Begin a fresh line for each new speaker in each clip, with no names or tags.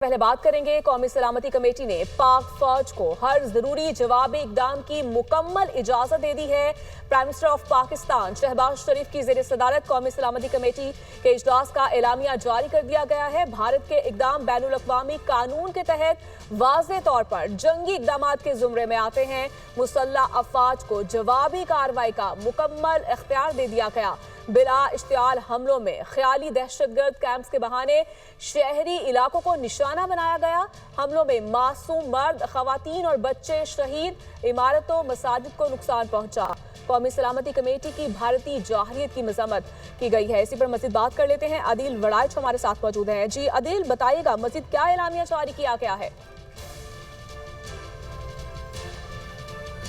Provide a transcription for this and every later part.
पहले बात करेंगे। कौमी सलामती कमेटी ने पाक फौज को हर जरूरी जवाबी इकदाम की मुकम्मल इजाजत दे दी है। Prime minister of Pakistan Shahbaz Sharif की जेर सदारत कौमी सलामती कमेटी के इजलास का एलामिया जारी कर दिया गया है। भारत के इकदाम बैनुल अक़वामी कानून के तहत वाज़ेह तौर पर जंगी इकदाम के जुमरे में आते हैं। मुसल्लह अफवाज को जवाबी कार्रवाई का मुकम्मल इख्तियार दे दिया गया। बिला इश्तियाल हमलों में ख्याली दहशतगर्द कैंप्स के बहाने शहरी इलाकों को निशाना बनाया गया। हमलों में मासूम मर्द, खवातीन और बच्चे शहीद, इमारतों मसाजिद को नुकसान पहुंचा। कौमी सलामती कमेटी की भारतीय जाहिरियत की मजम्मत की गई है। इसी पर मजीद बात कर लेते हैं। अदील वड़ाइच हमारे साथ मौजूद हैं। जी अदील, बताइएगा मजीद क्या एलामिया जारी किया गया है?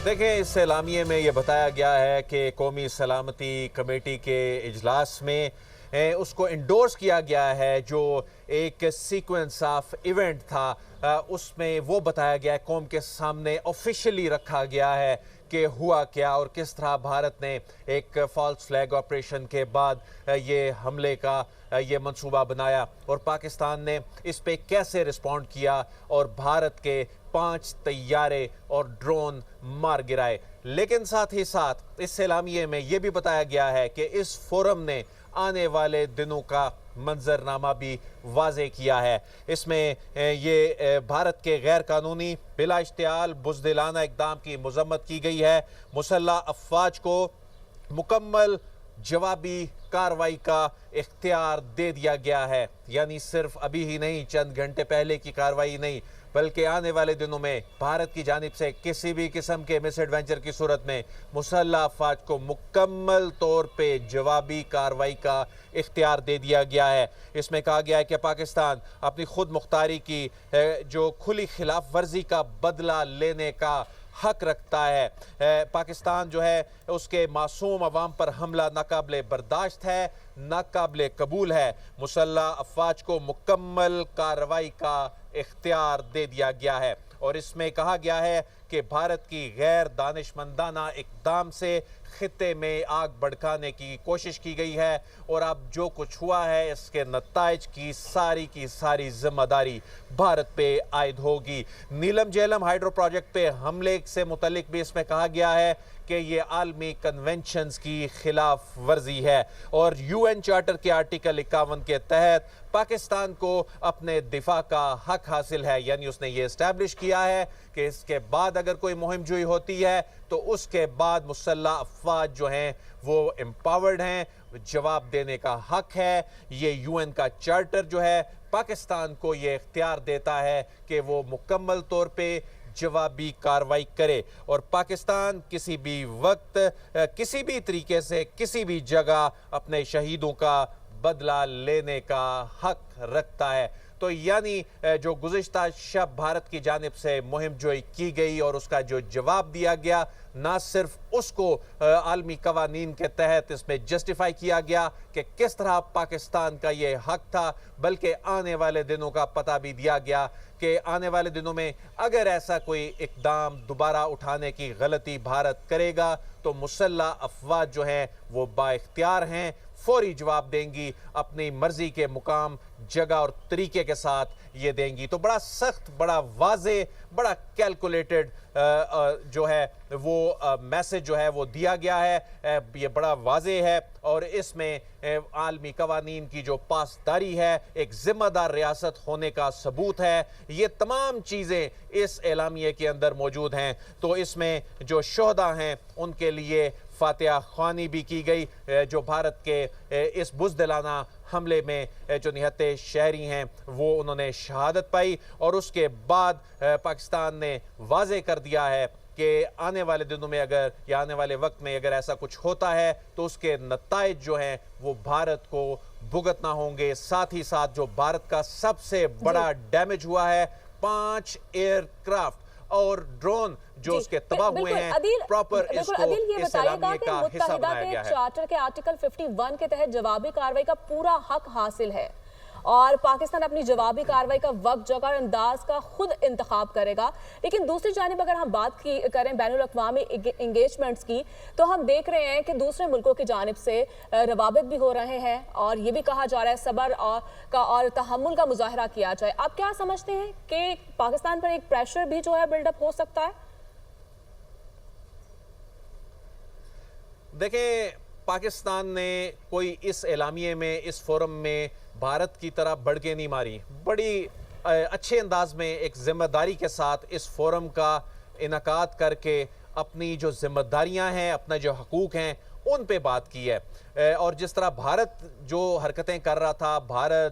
देखिए, इस एलामिये में ये बताया गया है कि कौमी सलामती कमेटी के इजलास में उसको इंडोर्स किया गया है। जो एक सीक्वेंस ऑफ इवेंट था उसमें वो बताया गया है, कौम के सामने ऑफिशियली रखा गया है कि हुआ क्या और किस तरह भारत ने एक फॉल्स फ्लैग ऑपरेशन के बाद ये हमले का ये मंसूबा बनाया और पाकिस्तान ने इस पे कैसे रिस्पॉन्ड किया और भारत के 5 तैयारे और ड्रोन मार गिराए। लेकिन साथ ही साथ इस एलामिये में यह भी बताया गया है कि इस फोरम ने आने वाले दिनों का मंजरनामा भी वाज़े किया है। इसमें ये भारत के गैर कानूनी बिला इश्तियाल बुज़दिलाना इक़दाम की मज़म्मत की गई है। मुसल्लह अफवाज को मुकम्मल जवाबी कार्रवाई का इख्तियार दे दिया गया है। यानी सिर्फ अभी ही नहीं, चंद घंटे पहले की कार्रवाई नहीं, बल्कि आने वाले दिनों में भारत की जानिब से किसी भी किस्म के मिस एडवेंचर की सूरत में मुसल्लह अफवाज को मुकम्मल तौर पे जवाबी कार्रवाई का इख्तियार दे दिया गया है। इसमें कहा गया है कि पाकिस्तान अपनी खुद मुख्तारी की जो खुली खिलाफ वर्जी का बदला लेने का हक रखता है। पाकिस्तान जो है उसके मासूम अवाम पर हमला नाकाबिले बर्दाश्त है, नाकाबिले कबूल है। मुसल्लह अफवाज को मुकम्मल कार्रवाई का इख्तियार दे दिया गया है और इसमें कहा गया है कि भारत की गैर दानिशमंदाना इक़दाम से खित्ते में आग भड़काने की कोशिश की गई है और अब जो कुछ हुआ है इसके नताइज की सारी जिम्मेदारी भारत पे आयद होगी। नीलम झेलम हाइड्रो प्रोजेक्ट पे हमले से मुतल्लिक भी इसमें कहा गया है कि ये आलमी कन्वेंशंस की खिलाफ वर्जी है और UN चार्टर के आर्टिकल 51 के तहत पाकिस्तान को अपने दिफा का हक हासिल है। यानी उसने ये इस्टेब्लिश किया है कि इसके बाद अगर कोई मुहिम जुई होती है तो उसके बाद मुसल्लह अफवाज जो हैं वो एम्पावर्ड हैं, जवाब देने का हक है। ये UN का चार्टर जो है पाकिस्तान को ये इख्तियार देता है कि वो मुकम्मल तौर पे जवाबी कार्रवाई करे और पाकिस्तान किसी भी वक्त किसी भी तरीके से किसी भी जगह अपने शहीदों का बदला लेने का हक रखता है। तो यानी जो गुज़िश्ता शब भारत की जानिब से मुहिम जोई की गई और उसका जो जवाब दिया गया, ना सिर्फ उसको आलमी कवानीन के तहत इसमें जस्टिफाई किया गया कि किस तरह पाकिस्तान का ये हक था, बल्कि आने वाले दिनों का पता भी दिया गया कि आने वाले दिनों में अगर ऐसा कोई इक़दाम दोबारा उठाने की गलती भारत करेगा तो मुसल्लह अफवाज जो हैं वो बाइख्तियार हैं, फौरी जवाब देंगी, अपनी मर्जी के मुकाम, जगह और तरीके के साथ ये देंगी। तो बड़ा सख्त, बड़ा वाज़े, बड़ा कैलकुलेटेड जो है वो मैसेज जो है वो दिया गया है। ये बड़ा वाज़े है और इसमें आलमी कवानीन की जो पासदारी है, एक जिम्मेदार रियासत होने का सबूत है। ये तमाम चीज़ें इस एलामिये के अंदर मौजूद हैं। तो इसमें जो शोहदा हैं उनके लिए फातिहा ख्वानी भी की गई, जो भारत के इस बुज़दिलाना हमले में जो निहत्ते शहरी हैं वो उन्होंने शहादत पाई और उसके बाद पाकिस्तान ने वाज़े कर दिया है कि आने वाले दिनों में अगर या आने वाले वक्त में अगर ऐसा कुछ होता है तो उसके नताइज जो हैं वो भारत को भुगतना होंगे। साथ ही साथ जो भारत का सबसे बड़ा डैमेज हुआ है, 5 एयरक्राफ्ट और ड्रोन जो उसके तबाह हुए हैं, प्रॉपर इसको इस एलामिये का हिस्सा बनाया गया है।
चार्टर के आर्टिकल 51 के तहत जवाबी कार्रवाई का पूरा हक हासिल है और पाकिस्तान अपनी जवाबी कार्रवाई का वक्त, जगह और अंदाज का खुद इंतखाब करेगा। लेकिन दूसरी जानिब अगर हम बात करें बैनुल अक़वामी इंगेजमेंट्स की, तो हम देख रहे हैं कि दूसरे मुल्कों की जानिब से रवाबित भी हो रहे हैं और ये भी कहा जा रहा है सब्र और तहम्मुल का मुजाहरा किया जाए। आप क्या समझते हैं कि पाकिस्तान पर एक प्रेशर भी जो है बिल्डअप हो सकता है?
देखें, पाकिस्तान ने कोई इस एलामिये में, इस फोरम में भारत की तरह बढ़ के नहीं मारी। बड़ी अच्छे अंदाज में एक जिम्मेदारी के साथ इस फोरम का इनकाद करके अपनी जो जिम्मेदारियां हैं, अपना जो हकूक़ हैं, उन पे बात की है। और जिस तरह भारत जो हरकतें कर रहा था,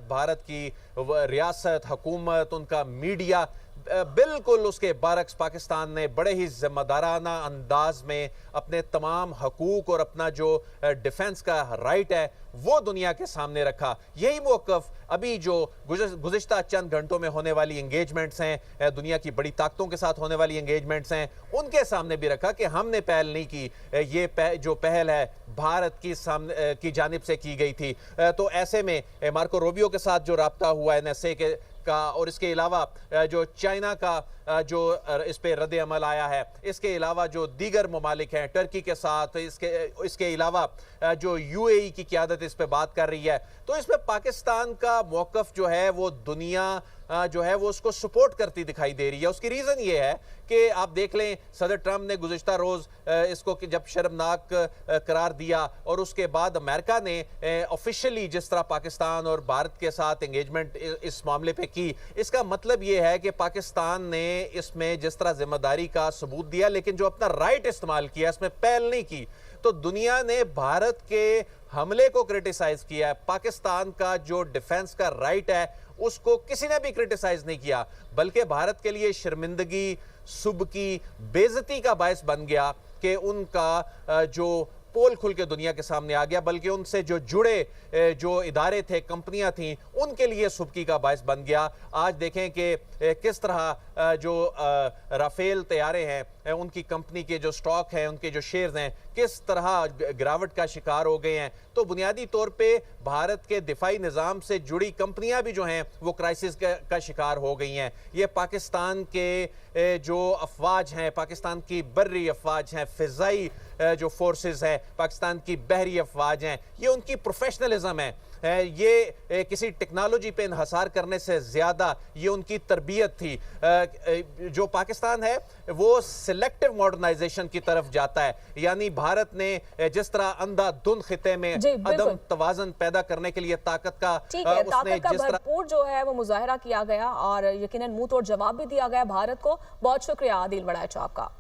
भारत की रियासत, हुकूमत, उनका मीडिया, बिल्कुल उसके बरक्स पाकिस्तान ने बड़े ही जिम्मेदाराना अंदाज में अपने तमाम हकूक़ और अपना जो डिफेंस का राइट है वो दुनिया के सामने रखा। यही मौक़िफ़ अभी जो गुज़िश्ता चंद घंटों में होने वाली एंगेजमेंट्स हैं, दुनिया की बड़ी ताकतों के साथ होने वाली एंगेजमेंट्स हैं, उनके सामने भी रखा कि हमने पहल नहीं की, ये जो पहल है भारत की जानिब से की गई थी। तो ऐसे में मार्को रूबियो के साथ जो राब्ता हुआ NSA का और इसके अलावा जो चाइना का जो इस पे रद्द अमल आया है, इसके अलावा जो दीगर ममालिक हैं टर्की के साथ, इसके अलावा जो UAE की क़यादत इस पे बात कर रही है, तो इसमें पाकिस्तान का मौक़िफ़ जो है वो दुनिया जो है वो उसको सपोर्ट करती दिखाई दे रही है। उसकी रीज़न ये है कि आप देख लें, सदर ट्रंप ने गुज़िश्ता रोज़ इसको जब शर्मनाक करार दिया और उसके बाद अमेरिका ने ऑफिशियली जिस तरह पाकिस्तान और भारत के साथ एंगेजमेंट इस मामले पे की, इसका मतलब ये है कि पाकिस्तान ने इसमें जिस तरह जिम्मेदारी का सबूत दिया, लेकिन जो अपना राइट इस्तेमाल किया, इसमें पहल नहीं की, तो दुनिया ने भारत के हमले को क्रिटिसाइज किया है। पाकिस्तान का जो डिफेंस का राइट है उसको किसी ने भी क्रिटिसाइज नहीं किया, बल्कि भारत के लिए शर्मिंदगी, सुबकी, बेइज्जती का बायस बन गया कि उनका जो पोल खुल के दुनिया के सामने आ गया, बल्कि उनसे जो जुड़े जो इदारे थे, कंपनियां थीं, उनके लिए सुबकी का बायस बन गया। आज देखें कि किस तरह जो राफेल तैयारे हैं, उनकी कंपनी के जो स्टॉक हैं, उनके जो शेयर्स हैं, किस तरह गिरावट का शिकार हो गए हैं। तो बुनियादी तौर पे भारत के दिफाई निज़ाम से जुड़ी कंपनियां भी जो हैं वो क्राइसिस का शिकार हो गई हैं। ये पाकिस्तान के जो अफवाज हैं, पाकिस्तान की बर्री अफवाज हैं, फ़िज़ाई जो फोर्सेस हैं, पाकिस्तान की बहरी अफवाज हैं, ये उनकी प्रोफेशनलिज्म है। ये किसी टेक्नोलॉजी पे इन्हसार करने से ज़्यादा ये उनकी तरबियत थी। जो पाकिस्तान है वो सिलेक्टिव मॉडर्नाइजेशन की तरफ जाता है, यानी भारत ने जिस तरह अंधाधुंध खिते में अदम तवाज़न पैदा करने के लिए ताकत का
भरपूर जो है वो मुजाहरा किया गया और यकीनन मुंह तोड़ जवाब भी दिया गया भारत को। बहुत शुक्रिया आदिल वड़ैच आपका।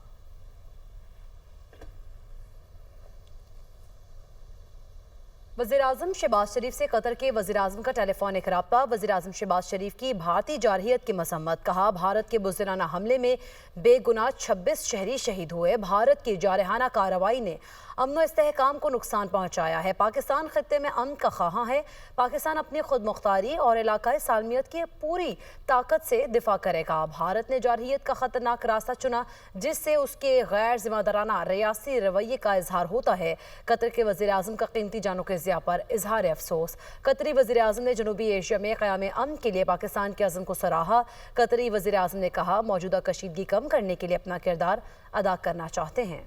वज़ीर-ए-आज़म शहबाज शरीफ से कतर के वज़ीर-ए-आज़म का टेलीफोनिक रब्ता। वज़ीर-ए-आज़म शहबाज शरीफ की भारतीय जारहियत की मसम्मत। कहा, भारत के बुज़दिलाना हमले में बेगुनाह 26 शहरी शहीद हुए। भारत की जारहाना कार्रवाई ने अमन इस्तेहकाम को नुकसान पहुँचाया है। पाकिस्तान खत्ते में अमन का ख़्वाह है। पाकिस्तान अपनी खुद मुख्तारी और इलाकाई सालमियत की पूरी ताकत से दिफा करेगा। भारत ने जारहियत का ख़तरनाक रास्ता चुना, जिससे उसके गैर जिम्मेदाराना रियासी रवैये का इजहार होता है। कतर के वज़ीर-ए-आज़म का कीमती जानों के ज़िया पर इजहार अफसोस। कतरी वज़ीर-ए-आज़म ने जनूबी एशिया में क़याम अमन के लिए पाकिस्तान के अज़्म को सराहा। कतरी वज़ीर-ए-आज़म ने कहा, मौजूदा कशीदगी कम करने के लिए अपना किरदार अदा करना चाहते हैं।